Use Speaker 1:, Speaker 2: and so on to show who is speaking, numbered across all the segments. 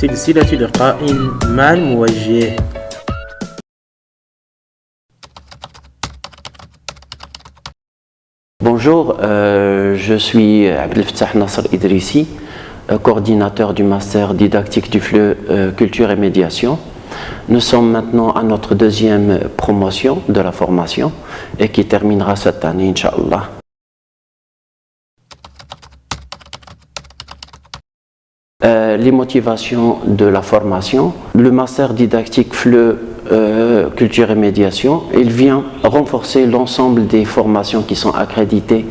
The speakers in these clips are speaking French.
Speaker 1: سلسلة لقاء مع الموجه.
Speaker 2: Bonjour, je suis Abdelfatah Nasser Idrissi, coordinateur du master didactique du FLE Culture et Médiation. Nous sommes maintenant à notre deuxième promotion de la formation et qui terminera cette année, Inch'Allah. Les motivations de la formation. Le master didactique FLE Culture et Médiation, il vient renforcer l'ensemble des formations qui sont accréditées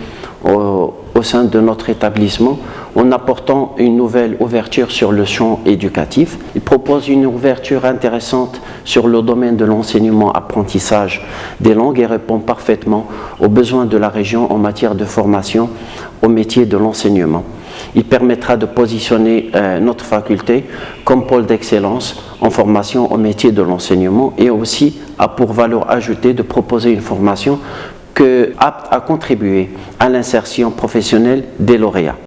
Speaker 2: au sein de notre établissement en apportant une nouvelle ouverture sur le champ éducatif. Il propose une ouverture intéressante sur le domaine de l'enseignement-apprentissage des langues et répond parfaitement aux besoins de la région en matière de formation au métier de l'enseignement. Il permettra de positionner notre faculté comme pôle d'excellence en formation au métier de l'enseignement et aussi a pour valeur ajoutée de proposer une formation apte à contribuer à l'insertion professionnelle des lauréats.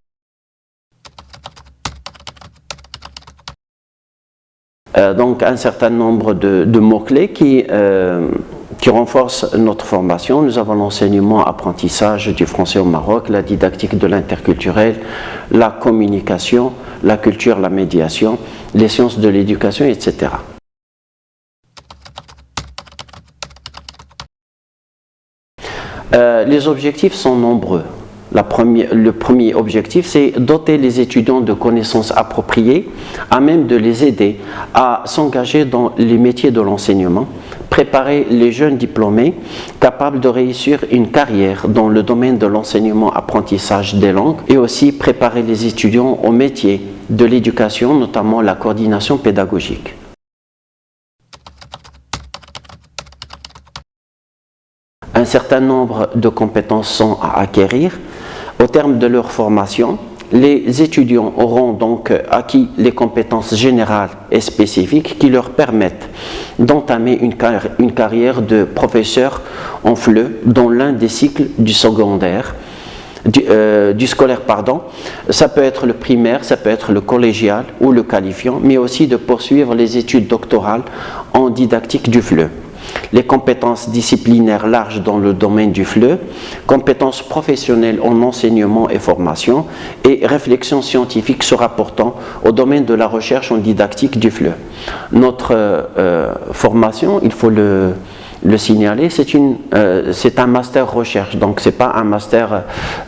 Speaker 2: Donc un certain nombre de mots-clés qui renforcent notre formation. Nous avons l'enseignement, apprentissage du français au Maroc, la didactique de l'interculturel, la communication, la culture, la médiation, les sciences de l'éducation, etc. Les objectifs sont nombreux. Le premier objectif, c'est doter les étudiants de connaissances appropriées, à même de les aider à s'engager dans les métiers de l'enseignement, préparer les jeunes diplômés capables de réussir une carrière dans le domaine de l'enseignement-apprentissage des langues et aussi préparer les étudiants au métier de l'éducation, notamment la coordination pédagogique. Un certain nombre de compétences sont à acquérir. Au terme de leur formation, les étudiants auront donc acquis les compétences générales et spécifiques qui leur permettent d'entamer une carrière de professeur en FLE dans l'un des cycles du secondaire, du scolaire. Ça peut être le primaire, ça peut être le collégial ou le qualifiant, mais aussi de poursuivre les études doctorales en didactique du FLE. Les compétences disciplinaires larges dans le domaine du FLE, compétences professionnelles en enseignement et formation et réflexion scientifique se rapportant au domaine de la recherche en didactique du FLE. Notre formation, il faut le signaler, c'est un master recherche, donc ce n'est pas un master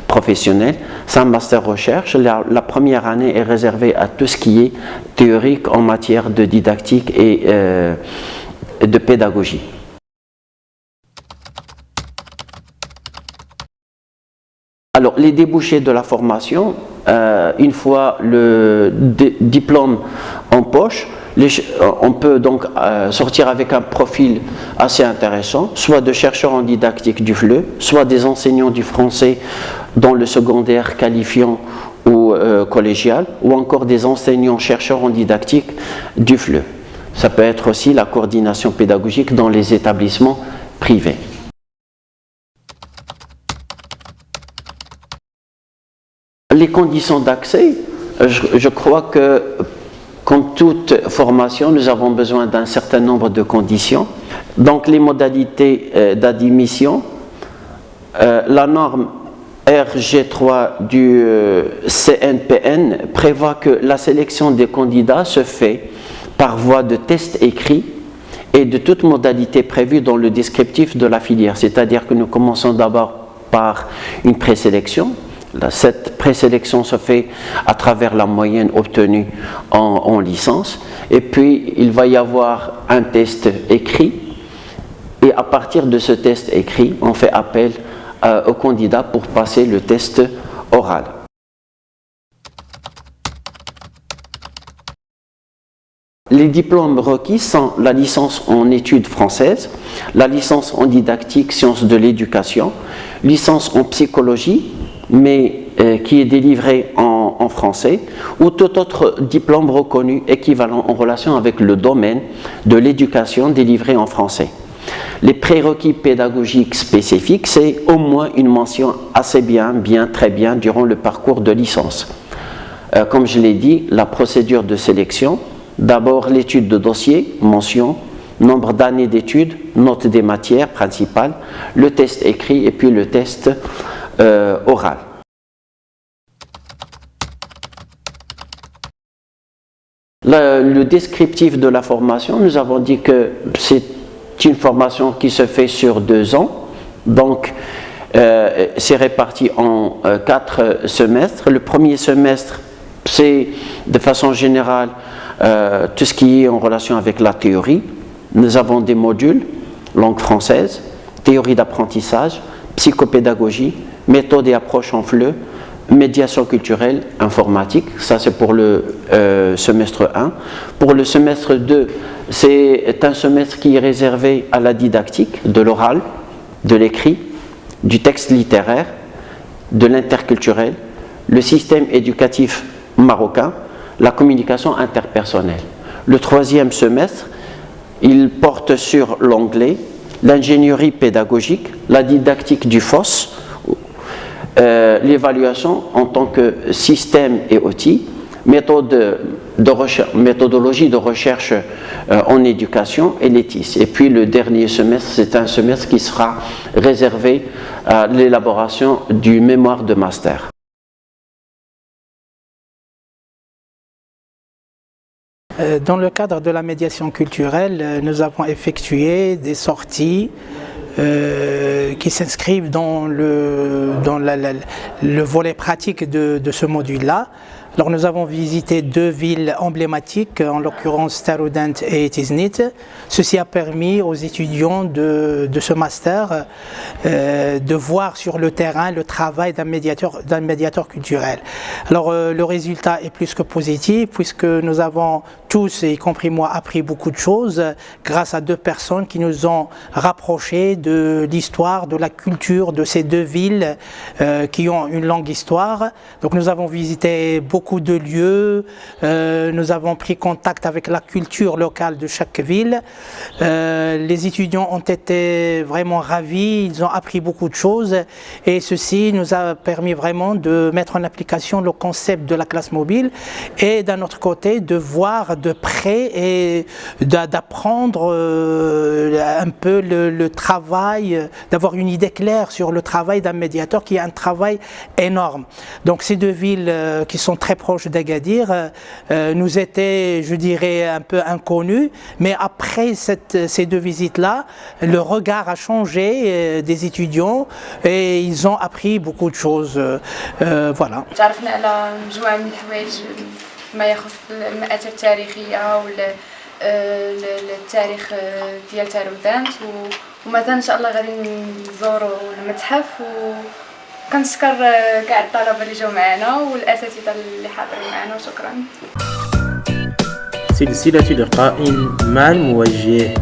Speaker 2: professionnel, c'est un master recherche. La première année est réservée à tout ce qui est théorique en matière de didactique et de pédagogie. Alors, les débouchés de la formation, une fois le diplôme en poche, on peut donc sortir avec un profil assez intéressant, soit de chercheurs en didactique du FLE, soit des enseignants du français dans le secondaire qualifiant ou collégial, ou encore des enseignants-chercheurs en didactique du FLE. Ça peut être aussi la coordination pédagogique dans les établissements privés. Les conditions d'accès, je crois que comme toute formation, nous avons besoin d'un certain nombre de conditions. Donc les modalités d'admission, la norme RG3 du CNPN prévoit que la sélection des candidats se fait par voie de test écrit et de toute modalité prévue dans le descriptif de la filière. C'est-à-dire que nous commençons d'abord par une présélection. Cette présélection se fait à travers la moyenne obtenue en licence. Et puis, il va y avoir un test écrit. Et à partir de ce test écrit, on fait appel au candidat pour passer le test oral. Les diplômes requis sont la licence en études françaises, la licence en didactique, sciences de l'éducation, licence en psychologie, mais qui est délivrée en français, ou tout autre diplôme reconnu équivalent en relation avec le domaine de l'éducation délivré en français. Les prérequis pédagogiques spécifiques, c'est au moins une mention assez bien, très bien durant le parcours de licence. Comme je l'ai dit, la procédure de sélection D'abord l'étude de dossier, mention, nombre d'années d'études, note des matières principales, le test écrit et puis le test oral. Le descriptif de la formation, nous avons dit que c'est une formation qui se fait sur 2 ans, donc c'est réparti en 4 semestres. Le premier semestre, c'est de façon générale tout ce qui est en relation avec la théorie. Nous avons des modules, langue française, théorie d'apprentissage, psychopédagogie, méthode et approche en FLE, médiation culturelle, informatique. Ça c'est pour le semestre 1. Pour le semestre 2, c'est un semestre qui est réservé à la didactique, de l'oral, de l'écrit, du texte littéraire, de l'interculturel, le système éducatif marocain, la communication interpersonnelle. Le troisième semestre, il porte sur l'anglais, l'ingénierie pédagogique, la didactique du FOSS, l'évaluation en tant que système et outil, méthodologie de recherche en éducation et l'éthique. Et puis le dernier semestre, c'est un semestre qui sera réservé à l'élaboration du mémoire de master.
Speaker 3: Dans le cadre de la médiation culturelle, nous avons effectué des sorties qui s'inscrivent dans le volet pratique de ce module-là. Alors nous avons visité 2 villes emblématiques, en l'occurrence Taroudant et Tiznit. Ceci a permis aux étudiants de ce master de voir sur le terrain le travail d'un médiateur culturel. Alors le résultat est plus que positif puisque nous avons tous, y compris moi, appris beaucoup de choses grâce à 2 personnes qui nous ont rapprochés de l'histoire, de la culture de ces 2 villes qui ont une longue histoire. Donc nous avons visité beaucoup de lieux, nous avons pris contact avec la culture locale de chaque ville. Les étudiants ont été vraiment ravis, ils ont appris beaucoup de choses et ceci nous a permis vraiment de mettre en application le concept de la classe mobile et d'un autre côté de voir de près et d'apprendre un peu le travail, d'avoir une idée claire sur le travail d'un médiateur qui est un travail énorme. Donc ces 2 villes qui sont très proches d'Agadir nous étaient, je dirais, un peu inconnues, mais après ces 2 visites-là, le regard a changé des étudiants et ils ont appris beaucoup de choses. Voilà.
Speaker 4: تعرفنا على مجموعة من الحوايج ما يخص المآثر التاريخية ولا التاريخ ديال تاروندانت ومثلا إن شاء الله غادي نزوروا المتحف وكنشكر كاع الطلبة اللي جاو معنا والأساتذة اللي حاضرين معنا وشكرا.
Speaker 1: سلسلة لقاء مع الموجه.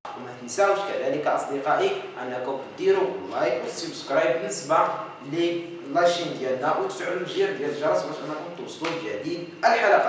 Speaker 5: وما تنساوش كذلك أصدقائي أنكم ديروا لايك وسبسكرايب بالنسبة للاشين ديالنا وتفعلوا الجرس باش أنكم توصلوا لجديد الحلقة.